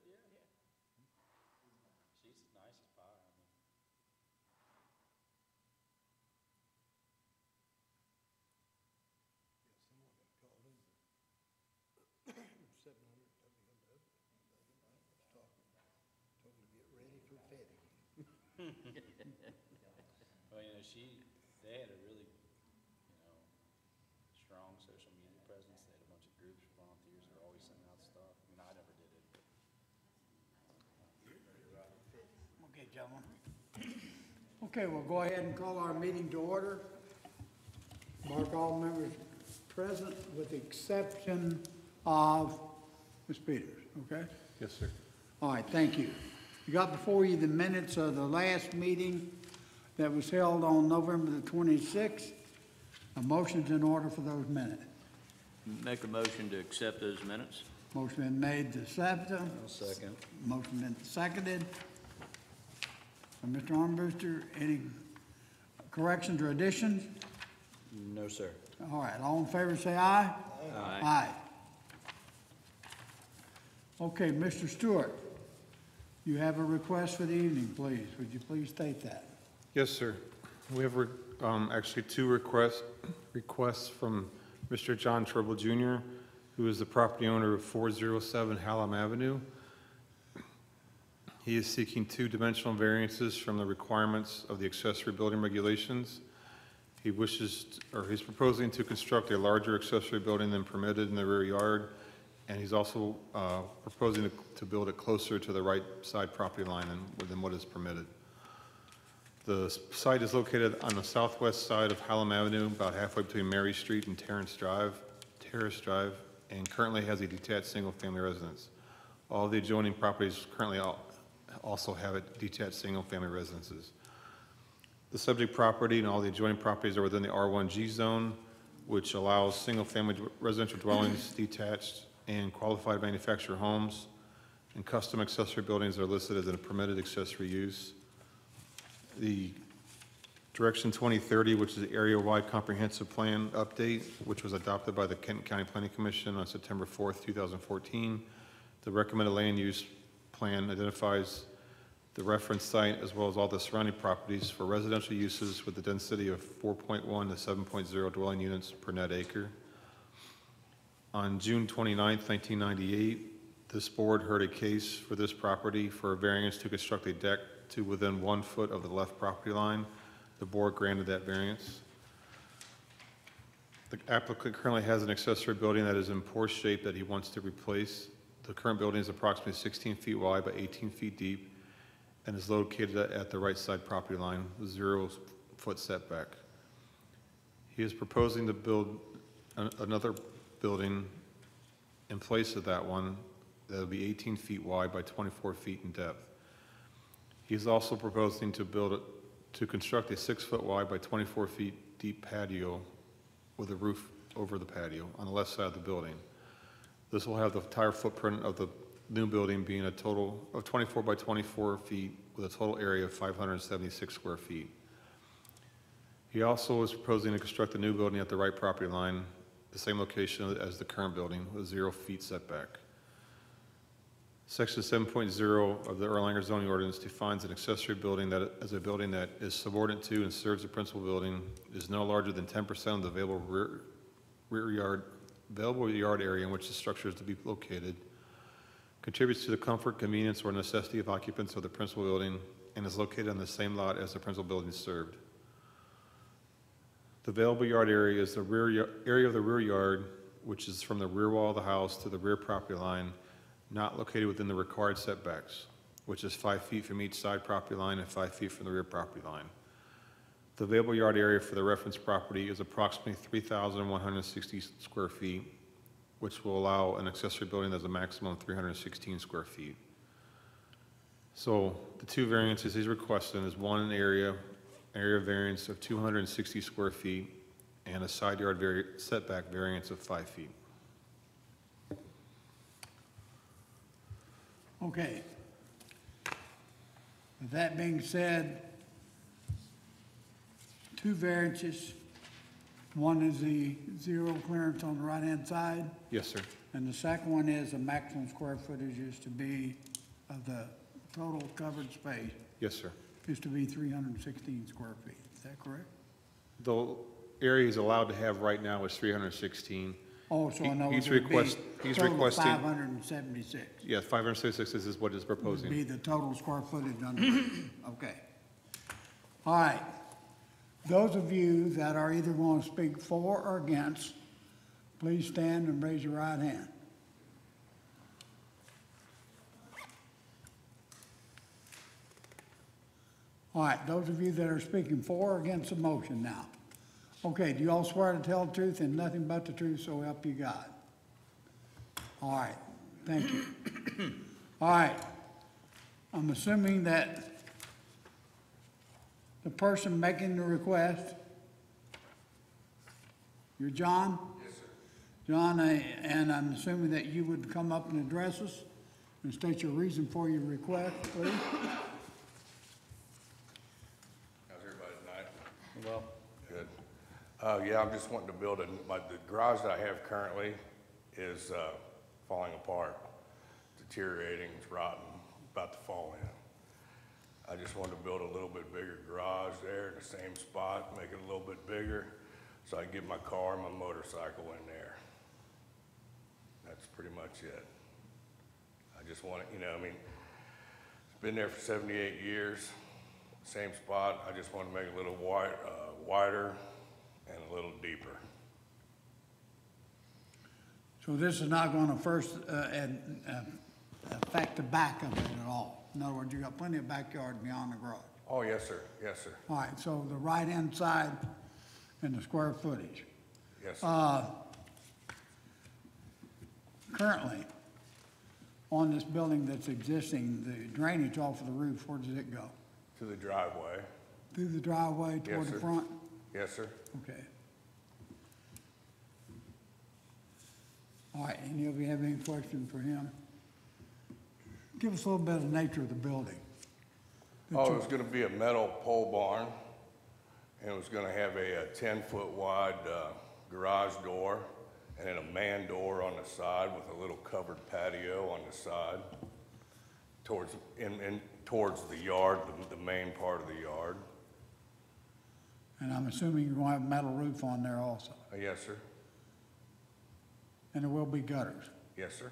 good, yeah. She's as nice as pie, I mean. Well, you know, they had a really, strong social media presence. They had a bunch of groups of volunteers that were always sending out stuff. I mean, I never did it, but. Okay, gentlemen. Okay, we'll go ahead and call our meeting to order. Mark all members present with the exception of Ms. Peters, okay? Yes, sir. All right, thank you. You got before you the minutes of the last meeting that was held on November the 26th. A motion's in order for those minutes. Make a motion to accept those minutes. Motion been made to accept them. I'll second. Motion been seconded. Mr. Armbruster, any corrections or additions? No, sir. All right, all in favor say aye. Aye. Aye. Okay, Mr. Stewart, you have a request for the evening, please. Would you please state that? Yes, sir. We have actually two requests from Mr. John Tribble Jr., who is the property owner of 407 Hallam Avenue. He is seeking two-dimensional variances from the requirements of the accessory building regulations. He's proposing to construct a larger accessory building than permitted in the rear yard, and he's also proposing to build it closer to the right side property line than what is permitted. The site is located on the southwest side of Hallam Avenue, about halfway between Mary Street and Terrace Drive, and currently has a detached single-family residence. All the adjoining properties currently also have detached single-family residences. The subject property and all the adjoining properties are within the R1G zone, which allows single-family residential dwellings, detached, and qualified manufactured homes, and custom accessory buildings are listed as a permitted accessory use. The Direction 2030, which is the area-wide comprehensive plan update, which was adopted by the Kenton County Planning Commission on September 4th, 2014. The recommended land use plan identifies the reference site as well as all the surrounding properties for residential uses with the density of 4.1 to 7.0 dwelling units per net acre. On June 29, 1998, this board heard a case for this property for a variance to construct a deck to within 1 foot of the left property line. The board granted that variance. The applicant currently has an accessory building that is in poor shape that he wants to replace. The current building is approximately 16 feet wide by 18 feet deep and is located at the right side property line with 0-foot setback. He is proposing to build another building in place of that one that will be 18 feet wide by 24 feet in depth. He's also proposing to construct a 6-foot wide by 24 feet deep patio with a roof over the patio on the left side of the building. This will have the entire footprint of the new building being a total of 24 by 24 feet with a total area of 576 square feet. He also is proposing to construct a new building at the right property line, the same location as the current building with 0 feet setback. Section 7.0 of the Erlanger zoning ordinance defines an accessory building as a building that is subordinate to and serves the principal building, is no larger than 10% of the available yard area in which the structure is to be located, contributes to the comfort, convenience, or necessity of occupants of the principal building, and is located on the same lot as the principal building served. The available yard area is the area of the rear yard, which is from the rear wall of the house to the rear property line, not located within the required setbacks, which is 5 feet from each side property line and 5 feet from the rear property line. The available yard area for the reference property is approximately 3,160 square feet, which will allow an accessory building that's a maximum of 316 square feet. So the two variances he's requesting is one area variance of 260 square feet and a side yard setback variance of 5 feet. Okay. With that being said, two variances One is the zero clearance on the right-hand side, Yes, sir. and the second one is the maximum square footage is to be, of the total covered space, Yes, sir. is to be 316 square feet. Is that correct? The area he's allowed to have right now is 316. Oh, so in other words, He's it would be he's total of requesting, 576. yeah, 566 is what is Would proposing. be the total square footage under, okay. All right. Those of you that are either going to speak for or against, please stand and raise your right hand. All right, those of you that are speaking for or against the motion now. Okay, do you all swear to tell the truth and nothing but the truth, so help you God? All right, thank you. All right, I'm assuming that the person making the request, you're John? Yes, sir. John, and I'm assuming that you would come up and address us and state your reason for your request, please? How's everybody tonight? Well, Good. Yeah, I'm just wanting to build the garage that I have currently is, falling apart, deteriorating, it's rotten, about to fall in. I just wanted to build a little bit bigger garage there in the same spot, make it a little bit bigger, so I can get my car and my motorcycle in there. That's pretty much it. I just want to, I mean, it's been there for 78 years, same spot. I just want to make it a little wider and a little deeper. So this is not going to first affect the back of it at all? In other words, you got plenty of backyard beyond the garage? Oh, yes, sir. Yes, sir. All right, so the right-hand side and the square footage. Yes, sir. Currently, on this building that's existing, the drainage off of the roof, where does it go? To the driveway. Through the driveway toward Yes, the sir. front? Yes, sir. Okay. All right, any of you have any questions for him? Give us a little bit of the nature of the building. Oh, it was gonna be a metal pole barn, and it was gonna have a 10-foot wide garage door, and then a man door on the side with a little covered patio on the side towards the yard, the main part of the yard. And I'm assuming you're going to have a metal roof on there also. Yes, sir. And there will be gutters. Yes, sir.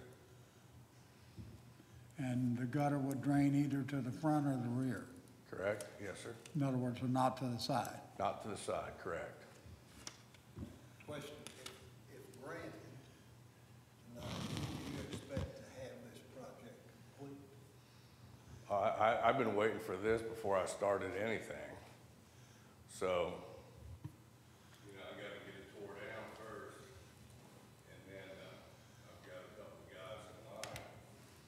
And the gutter would drain either to the front or the rear. Correct? Yes, sir. In other words, not to the side. Not to the side, correct. Question, if granted, do you expect to have this project complete? I've been waiting for this before I started anything. So, I gotta get it tore down first, and then, I've got a couple of guys in line,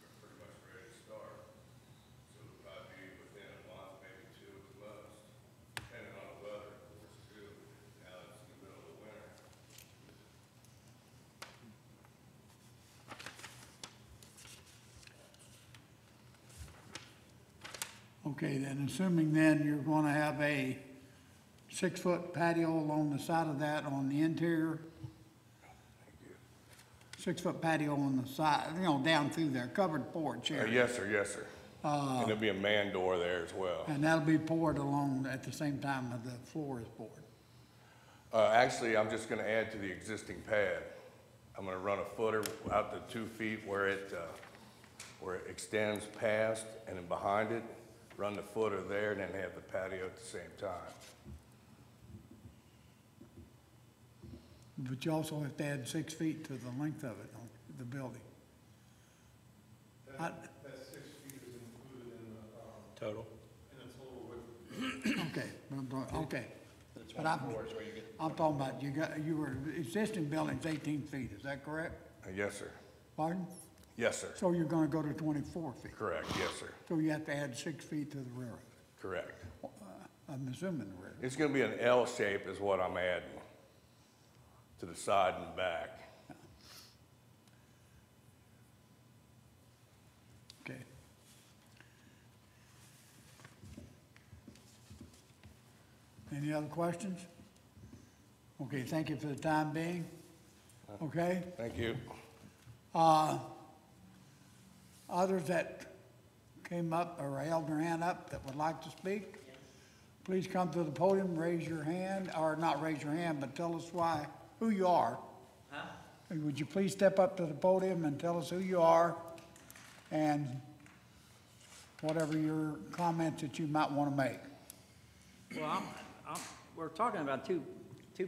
they're pretty much ready to start. So it'll probably be within a month, maybe two at the most, depending on the weather, of course, too. Now it's in the middle of the winter. Okay, then assuming then you're going to have a 6-foot patio along the side of that on the interior? 6-foot patio on the side, down through there, covered porch area. Yes, sir, yes, sir. And there'll be a man door there as well. And that'll be poured along at the same time that the floor is poured. Actually, I'm just gonna add to the existing pad. I'm gonna run a footer out to 2 feet where it extends past, and then behind it, run the footer there, and then have the patio at the same time. But you also have to add 6 feet to the length of it, on the building. That 6 feet is included in the, total. in the total width. Okay, The But I'm- 24 is where you get. I'm talking about, existing building's 18 feet, is that correct? Yes, sir. Pardon? Yes, sir. So you're gonna go to 24 feet? Correct, yes, sir. So you have to add 6 feet to the rear of it? Correct. I'm assuming the rear. It's gonna be an L shape is what I'm adding to the side and back. Okay. Any other questions? Okay, thank you for the time being. Okay? Thank you. Others that came up or held their hand up that would like to speak, please come to the podium, raise your hand, or not raise your hand, but tell us who you are. Would you please step up to the podium and tell us who you are and whatever your comments that you might want to make? Well, we're talking about two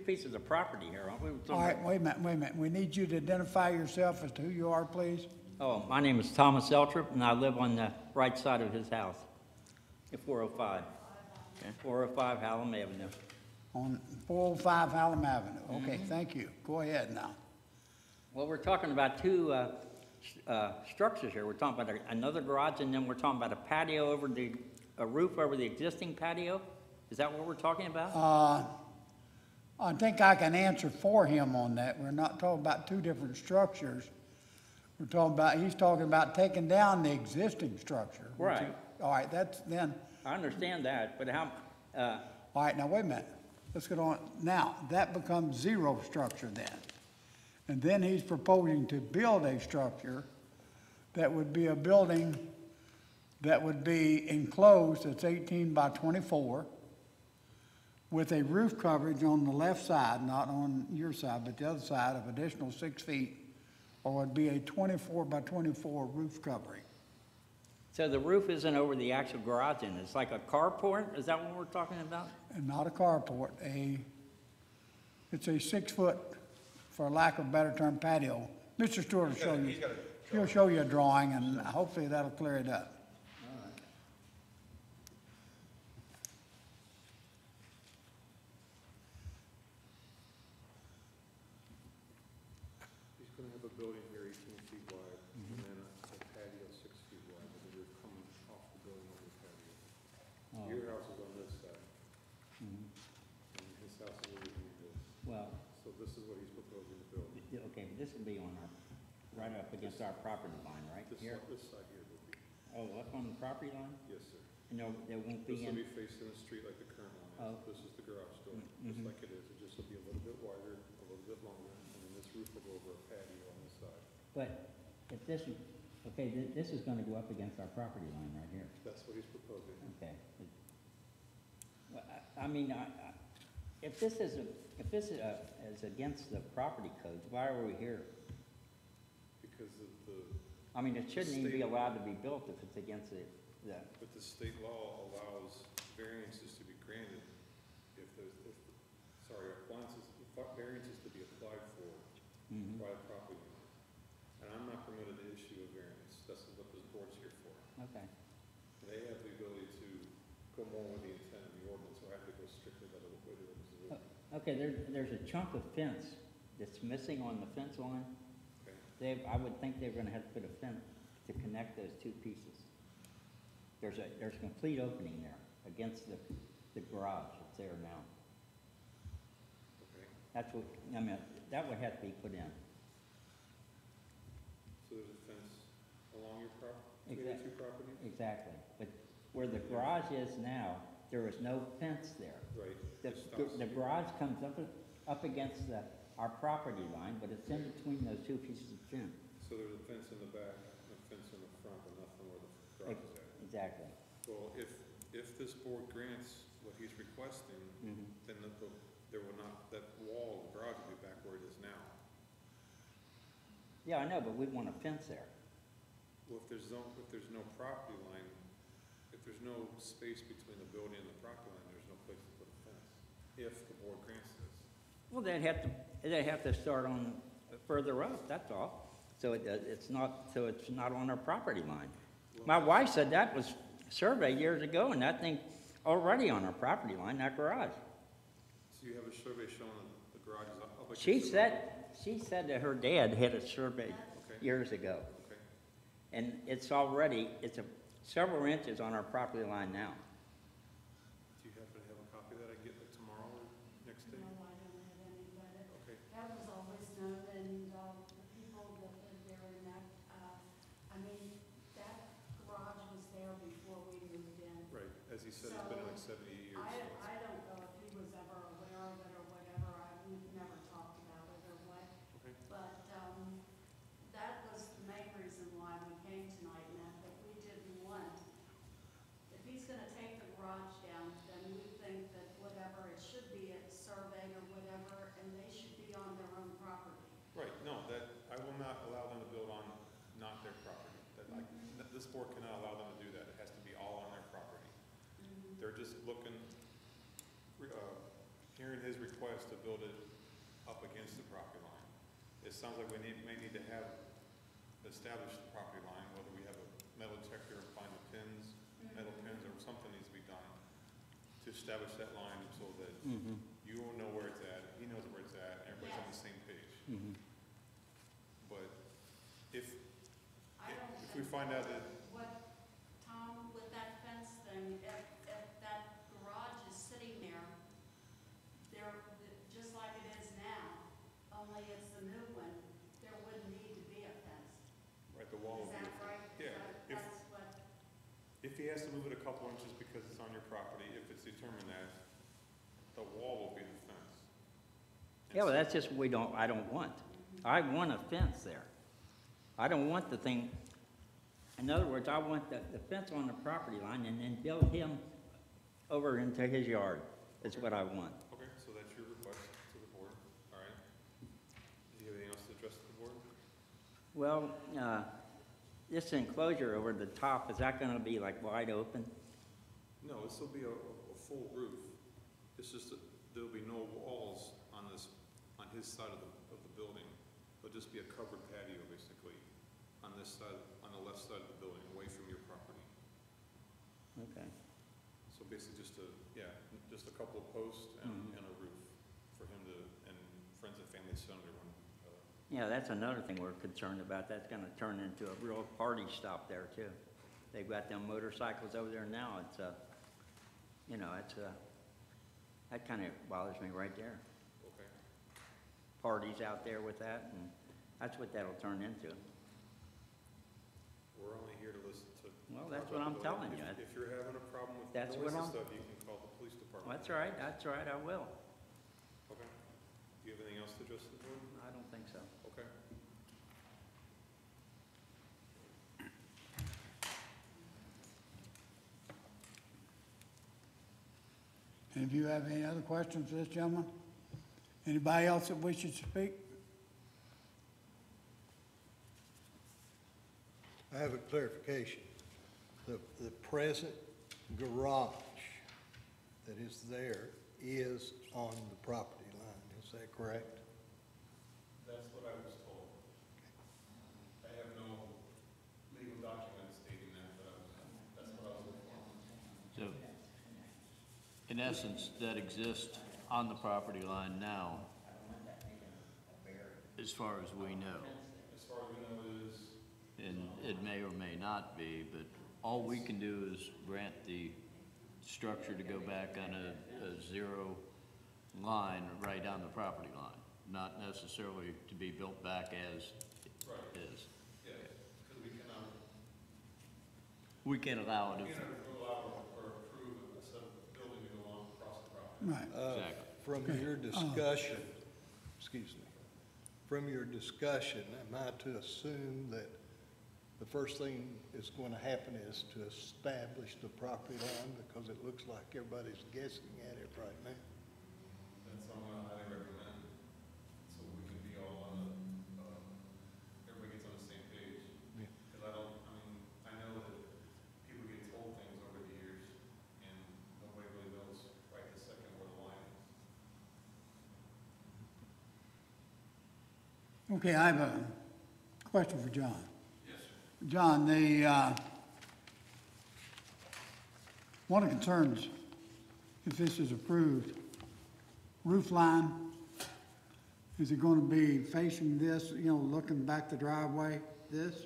pieces of property here, aren't we? We're talking All right, about- wait a minute. We need you to identify yourself as to who you are, please. Oh, my name is Thomas Eltrop, and I live on the right side of his house, at 405. 405 Hallam Avenue. On 405 Hallam Avenue. Okay, thank you. Go ahead now. Well, we're talking about two structures here. We're talking about another garage, and then we're talking about a patio over a roof over the existing patio? Is that what we're talking about? I think I can answer for him on that. We're not talking about two different structures. He's talking about taking down the existing structure. Right. All right, that's then, I understand that, but how, all right, now wait a minute. Let's get on. Now, that becomes zero structure then. And then he's proposing to build a structure that would be a building that would be enclosed, that's 18 by 24, with a roof coverage on the left side, not on your side, but the other side of additional 6 feet, or would be a 24 by 24 roof covering. so the roof isn't over the actual garage, and it's like a carport? Is that what we're talking about? And not a carport, it's a 6 foot, for lack of a better term, patio. Mr. Stewart will show you. He'll show you a drawing, and hopefully that'll clear it up. He's gonna have a building here 18 feet wide, and then a patio 6 feet wide, with the roof coming off the building over the patio. Your house is on this side, and his house is over here. Well, So this is what he's proposing to build. okay, but this will be on our, right up against our property line, right here? This side here will be, Oh, up on the property line? yes, sir. And there won't This be will in, be facing the street like the current one Oh. is. This is the garage door, just like it is. It just will be a little bit wider, a little bit longer, and then this roof will go over a patio on this side. but if this, okay, this is gonna go up against our property line right here. That's what he's proposing. Okay. Well, I mean, if this is against the property codes, why are we here? Because of the, I mean, it shouldn't even be allowed to be built if it's against but the state law allows variances to be granted if there's, variances to be applied for by the property owner. And I'm not permitted to issue a variance. That's what this board's here for. Okay. They have the ability to go more with the intent of the ordinance, or have to go strictly by the way the ordinance is written. Okay, there's a chunk of fence that's missing on the fence line. Okay. I would think they're gonna have to put a fence to connect those two pieces. There's a complete opening there against the garage that's there now. Okay. That's what, I mean, that would have to be put in. So there's a fence along your between the two properties? Exactly, but where the garage is now, there is no fence there. Right. The, It stops. the garage comes up against our property line, but it's in between those two pieces of fence. So there's a fence in the back, and a fence in the front, but nothing where the garage is at. Exactly. Well, if this board grants what he's requesting, then there will not, that wall of the garage will be back where it is now. Yeah, I know, but we want a fence there. Well, if there's no property line, if there's no space between the building and the property line, there's no place to put a fence, if the board grants this. Well, they'd have to start on further up, that's all. So it's not on our property line. My wife said that was surveyed years ago, and that thing already on our property line, that garage. So you have a survey showing that the garage is up against She the said that her dad had it surveyed Okay. years ago. Okay. And it's several inches on our property line now. Do you happen to have a copy that I get like tomorrow or next day? No, I don't have any, but Okay. that was always known, and the people that lived there in that, I mean, that garage was there before we moved in. Right, as he said, it's been like 70 years. I don't know if he was ever aware of it or whatever, I mean, this board cannot allow them to do that. It has to be all on their property. They're just looking, hearing his request to build it up against the property line. It sounds like may need to have established the property line, whether we have a metal detector or find the pins, metal pins, or something needs to be done to establish that line so that you will know where it's at, he knows where it's at, and everybody's on the same page. But if we find out that, What, Tom, with that fence thing, if that garage is sitting there, just like it is now, only it's the new one, there wouldn't need to be a fence. right, the wall Is will be. that right? Yeah, if- That's what, If he has to move it a couple inches because it's on your property, if it's determined that, the wall will be the fence. And Yeah, well, so- that's just, I don't want. I want a fence there. I don't want the thing, in other words, I want the fence on the property line and then build him over into his yard. That's what I want. Okay, so that's your request to the board, all right? Do you have anything else to address to the board? Well, this enclosure over the top, is that gonna be like wide open? No, this will be a full roof. It's just that there'll be no walls on his side of the building. It'll just be a covered patio, basically, on this side, on the left side of the building, away from your property. Okay. So basically just just a couple of posts and a roof for him to, and friends and family sit under one. Yeah, that's another thing we're concerned about. That's gonna turn into a real party stop there too. They've got them motorcycles over there now. It's that kinda bothers me right there. Okay. Parties out there with that, and that's what that'll turn into. We're only here to listen to. Well, that's what I'm telling you. If you're having a problem with That's what noise and I'm- stuff, you can call the police department. That's right, I will. Okay. Do you have anything else to address the board? I don't think so. Okay. And if you have any other questions for this gentleman? Anybody else that wishes to speak? I have a clarification. The present garage that is there is on the property line, is that correct? That's what I was told. I have no legal documents stating that, but that's what I was informed. So, in essence, that exists on the property line now, as far as we know. As far as we know, it is. And it may or may not be, but all we can do is grant the structure to go back on a zero line right down the property line, not necessarily to be built back as Right. is. Yeah, because we cannot, We can't allow it. we cannot allow or approve a set of building to go on across the property. Right. Exactly. From your discussion, excuse me, from your discussion, am I to assume that the first thing that's going to happen is to establish the property line, because it looks like everybody's guessing at it right now? That's something I highly recommend, so we can be all on everybody gets on the same page. Yeah. Because I know that people get told things over the years, and nobody really knows right this second where the line is. Okay, I have a question for John. Yes, sir. John, one of the concerns, if this is approved, roof line, is it gonna be facing this, looking back the driveway, this?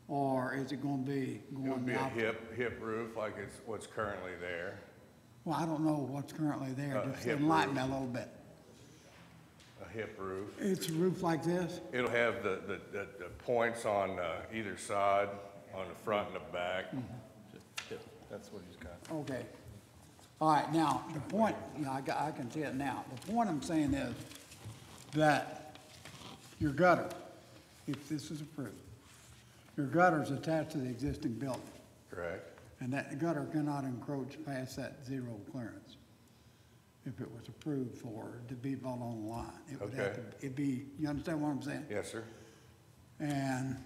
Or is it gonna be It would going be a out? hip roof like it's what's currently there. Well, I don't know what's currently there, just hip enlighten roof. me a little bit. A hip roof. It's a roof like this? It'll have the points on either side, on the front and the back. That's what he's got. Okay. All right, now, the point, I can see it now. The point I'm saying is that your gutter, if this is approved, your gutter is attached to the existing building, Correct? and that gutter cannot encroach past that zero clearance if it was approved to be built on the line. It would have Okay. to, you understand what I'm saying? Yes, sir. And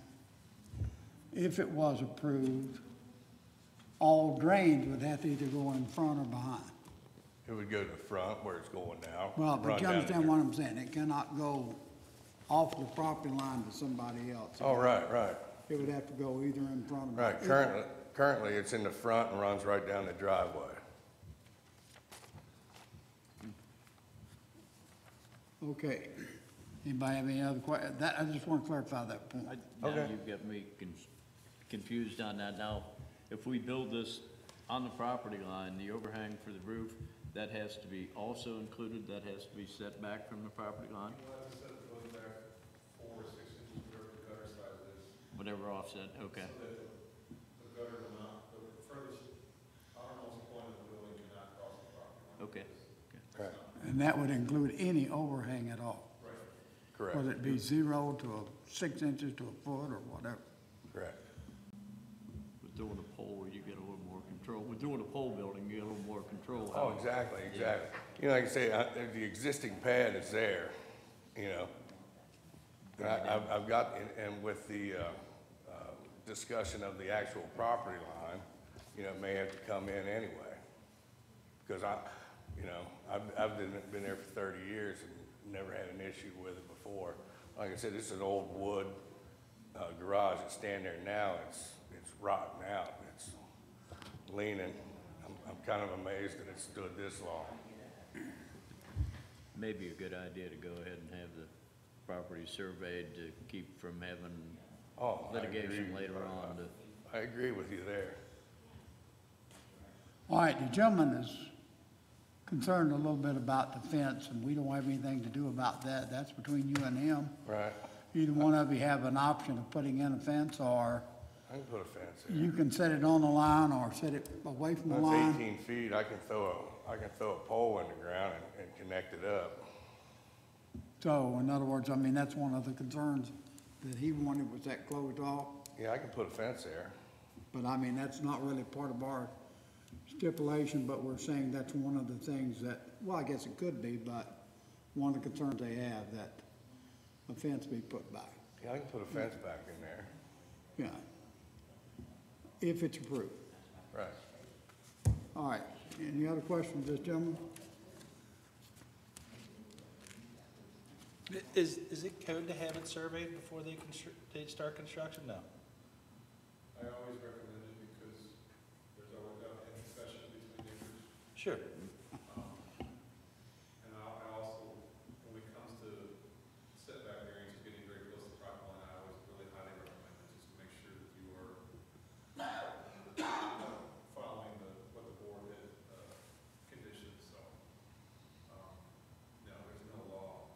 if it was approved, all drains would have to either go in front or behind. It would go to the front where it's going now. Well, but run you down understand there. what I'm saying? It cannot go off the property line to somebody else. Oh, right, right, It would have to go either in front or right. behind. Currently, it's in the front and runs right down the driveway. Okay. Anybody have any other that, I just want to clarify that point. Now Okay. you've got me confused on that. Now, if we build this on the property line, the overhang for the roof, that has to be also included, that has to be set back from the property line? You'll have to set the building back 4 or 6 inches, whatever the gutter size is, Whatever offset, okay. so that the gutter will not, the furthest outermost point of the building cannot cross the property line. Okay. Right, And that would include any overhang at all, correct, whether it be 0 to 6 inches to a foot or whatever. correct. With doing a pole, you get a little more control. With doing a pole building, you get a little more control. Oh, exactly, exactly. You know, like I say, the existing pad is there, you know. And I've got, and with the discussion of the actual property line, you know, it may have to come in anyway. Because you know, I've been there for 30 years and never had an issue with it before. Like I said, this is an old wood garage that's standing there now. It's rotting out. It's leaning. I'm kind of amazed that it stood this long. Maybe a good idea to go ahead and have the property surveyed to keep from having Oh, I litigation agree. later on to. I agree with you there. All right, the gentleman is concerned a little bit about the fence, and we don't have anything to do about that. That's between you and him. Right. Either one of you have an option of putting in a fence, or I can put a fence there. you can set it on the line or set it away from the That's line. 18 feet. I can throw a pole in the ground and connect it up. So, in other words, I mean, that's one of the concerns that he wanted, was that closed off. Yeah, I can put a fence there. But I mean, that's not really part of our stipulation, but we're saying that's one of the things that, well, I guess it could be, but one of the concerns they have, that a fence be put back. Yeah, I can put a fence back in there. Yeah. If it's approved. Right. All right. Any other questions, this gentleman? Is it code to have it surveyed before they start construction? No. I always recommend it because there's always a discussion between neighbors. Sure. And I also, when it comes to setback variance, getting very close to the property line, I always really highly recommend it, just to make sure that you are following what the board had conditioned, so. No, there's no law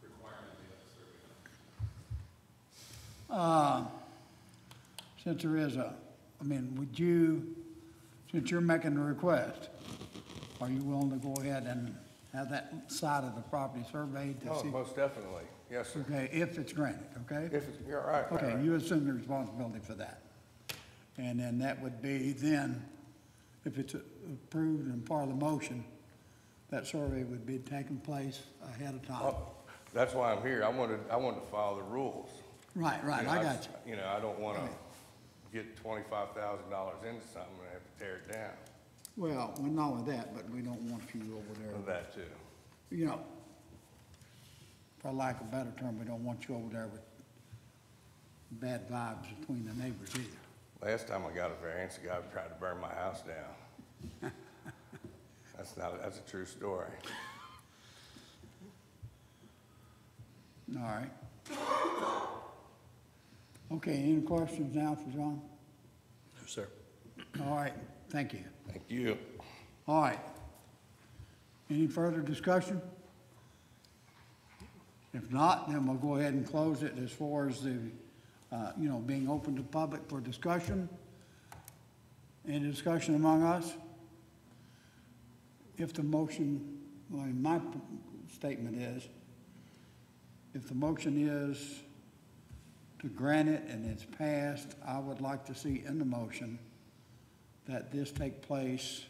requirement to have a survey done. Since there is I mean, would you, since you're making the request, are you willing to go ahead and have that side of the property surveyed to Oh, see? most definitely. Yes, sir. Okay, if it's granted, okay? If it's, you're right. right, Okay, right. you assume the responsibility for that. And then that would be then, if it's approved and part of the motion, that survey would be taking place ahead of time. Oh, that's why I'm here. I wanted to follow the rules. Right, You right, know, I got you. You know, I don't want to get $25,000 into something and have to tear it down. Well, not only that, but we don't want you over there, That too. you know, for lack of a better term, we don't want you over there with bad vibes between the neighbors either. Last time I got a variance, the guy tried to burn my house down. That's a true story. All right. Okay, any questions now for John? No, sir. All right, thank you. Thank you. All right. Any further discussion? If not, then we'll go ahead and close it as far as the, being open to public for discussion. Any discussion among us? If the motion, well, my statement is, if the motion is to grant it and it's passed, I would like to see in the motion that this take place,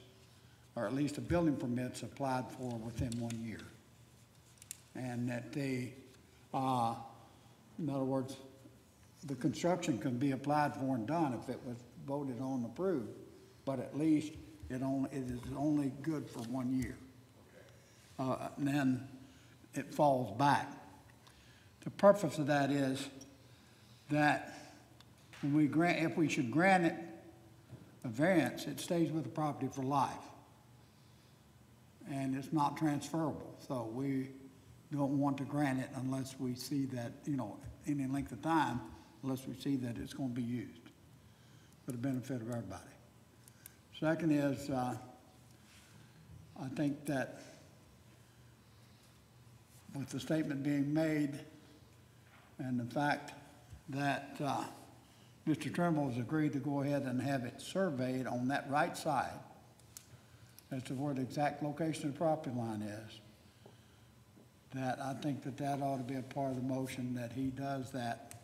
or at least a building permit's applied for within 1 year. And that they, in other words, the construction can be applied for and done if it was voted on and approved, it is only good for 1 year. And then it falls back. The purpose of that is that if we should grant it a variance, it stays with the property for life. And it's not transferable, so we don't want to grant it unless we see that, any length of time, unless we see that it's gonna be used for the benefit of everybody. Second is, I think that with the statement being made and the fact that Mr. Trimble has agreed to go ahead and have it surveyed on that right side as to where the exact location of the property line is, that I think that ought to be a part of the motion, that he does that.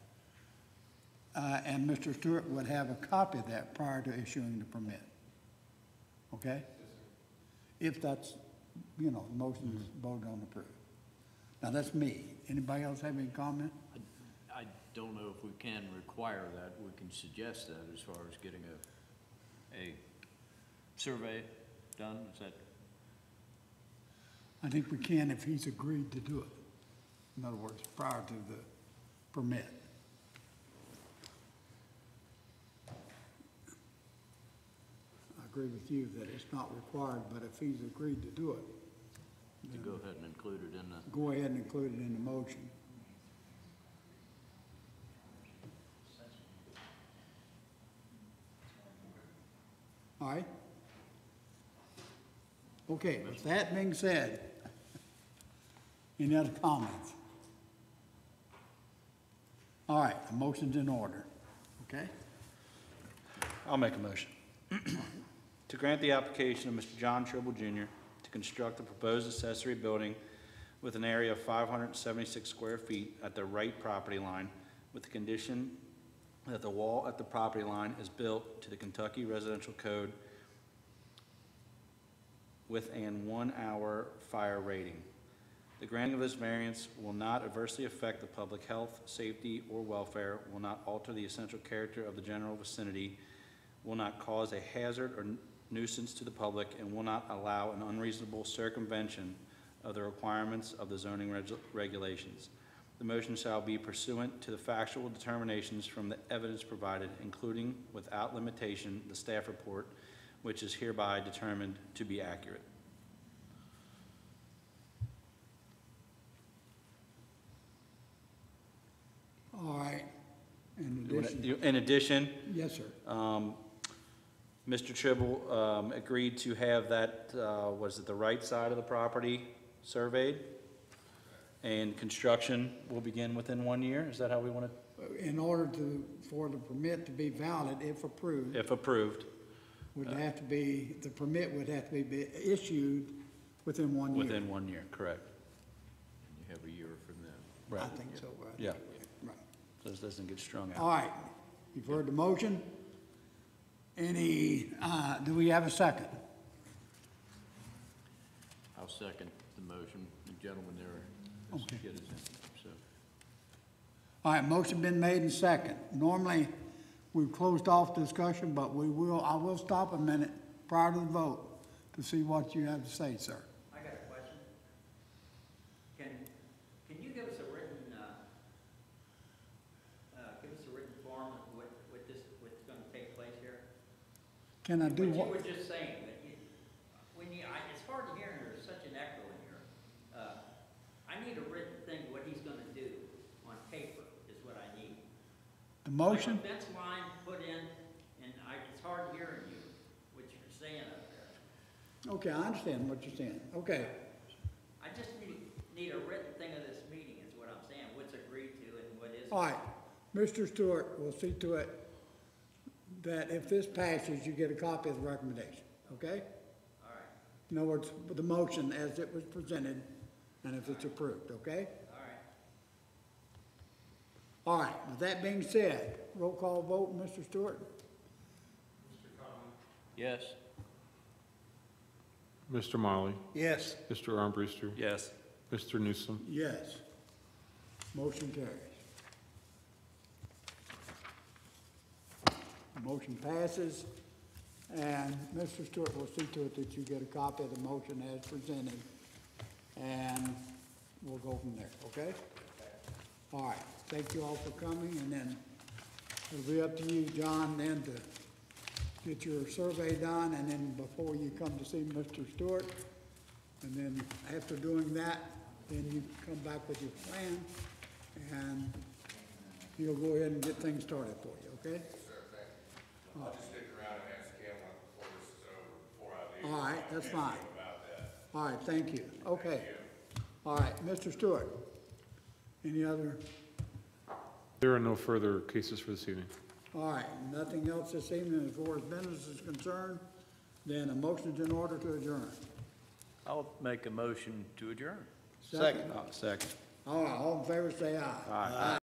And Mr. Stewart would have a copy of that prior to issuing the permit. Okay? If that's, the motion is voted on and approved. Now, that's me. Anybody else have any comment? I don't know if we can require that. We can suggest that as far as getting a survey done. Is that? I think we can if he's agreed to do it. In other words, prior to the permit. I agree with you that it's not required, but if he's agreed to do it, To go ahead and include it in the. go ahead and include it in the motion. All right? Okay, with that being said, any other comments? All right, the motion's in order, okay? I'll make a motion. To grant the application of Mr. John Tribble Jr. to construct a proposed accessory building with an area of 576 square feet at the right property line, with the condition that the wall at the property line is built to the Kentucky Residential Code with an 1-hour fire rating. The granting of this variance will not adversely affect the public health, safety, or welfare, will not alter the essential character of the general vicinity, will not cause a hazard or nuisance to the public, and will not allow an unreasonable circumvention of the requirements of the zoning regulations. The motion shall be pursuant to the factual determinations from the evidence provided, including, without limitation, the staff report, which is hereby determined to be accurate. All right. In In addition, yes, sir. Mr. Tribble agreed to have that, was it the right side of the property surveyed? And construction will begin within 1 year? Is that how we want to? In order for the permit to be valid, if approved, If approved, would have to be, the permit would have to be issued within 1 year. within 1 year, correct. You have a year from then. Right. I think so, right? Yeah. Right. So this doesn't get strung out. All right, you've heard the motion. Do we have a second? I'll second the motion. The gentleman there is Okay. get his input, so. All right, motion been made and second. Normally, we've closed off discussion, but I will stop a minute prior to the vote to see what you have to say, sir. I got a question. Can you give us a written, form of what's gonna take place here? Can I do What what? you were just saying, that it's hard to hear, and there's such an echo in here. I need a written thing, what he's gonna do on paper is what I need. The motion? Like a fence line put in, and it's hard hearing you, what you're saying up there. Okay, I understand what you're saying. Okay, I just need a written thing of this meeting, is what I'm saying, what's agreed to and what isn't. all right. Mr. Stewart will see to it that if this passes, you get a copy of the recommendation, okay? All right, In other words, the motion as it was presented, and if it's approved, okay? all right. All right, with that being said, roll call vote, Mr. Stewart? Yes. Mr. Molly, Yes. Mr. Armbruster, Yes. Mr. Newsom. Yes. Motion carries. Motion passes. And Mr. Stewart will see to it that you get a copy of the motion as presented. And we'll go from there, okay? All right, thank you all for coming, and then it'll be up to you, John, then to get your survey done, and then before you come to see Mr. Stewart. And then after doing that, then you come back with your plan, and he'll go ahead and get things started for you, okay? I'll just stick around and ask Kim before this is over, before I leave. All right, that's Ask fine. him about that. All right, thank you. Okay. All right, Mr. Stewart, any other? There are no further cases for this evening. All right, nothing else this evening as far as business is concerned, then a motion's in order to adjourn. I'll make a motion to adjourn. Second. Second. All right, all in favor, say aye. Aye.